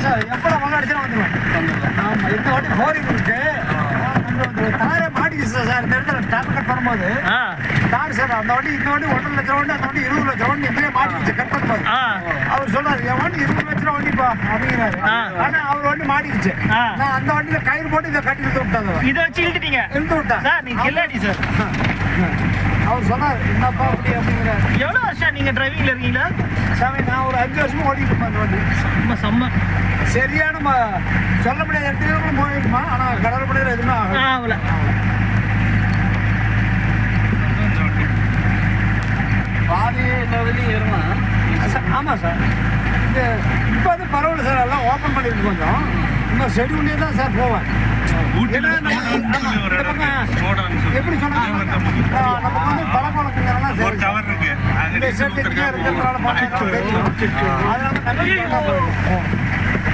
Sir எப்போ மழை அடிச்சா வந்துடுவேன். ஆமாம், இந்த வாட்டி போரிங் இருக்கு. தாரை மாட்டிக்கிச்சு சார். இந்த இடத்துல டேப் கட் பண்ணும்போது தார் சார் அந்த வாட்டி இந்த வாட்டி 1.5 லட்சம் வண்டி, அந்த வாட்டி 20 லட்சம் வண்டி இப்படியே மாட்டிக்கிச்சு கட் பண்ணும்போது. அவர் சொல்றாரு என் வண்டி 20 லட்சம் வண்டிப்பா அப்படிங்கிறாரு. ஆனா அவர் வண்டி மாட்டிக்கிச்சு. நான் அந்த வண்டியில கயிறு போட்டு இதை கட்டி இழுத்து விட்டாங்க. இதை வச்சு இழுத்துட்டீங்க? இழுத்து விட்டேன் சார். நீங்க கில்லாடி சார். அவர் சொன்னார் என்னப்பா அப்படி அப்படிங்கிறாரு. எவ்வளவு வருஷம் நீங்க டிரைவிங்ல இருக்கீங்களா? சாமி நான் ஒரு 5 வருஷமா ஓடிட்டு இருப்பேன் அந்த வண்டி. செம்ம செம்ம சரியான சொல்ல முடியாத இடத்துக்கு போயிருக்குமா. ஆனா கடற்படையில் எதுவுமே ஆகல. பாதி லெவலையும் ஏறுமா? ஆமாம் சார். இது இப்போ வந்து பரவாயில்ல சார். எல்லாம் ஓப்பன் பண்ணிருக்கு கொஞ்சம். இன்னும் ஷெடியூல்லே தான் சார் போவேன். எப்படி சொன்னாங்க நமக்கு வந்து பழக்க வழக்கங்கள்லாம் சரி. இந்த செட்டுக்கே இருக்கிறதுனால பார்த்தீங்கன்னா தெரியும். அதனால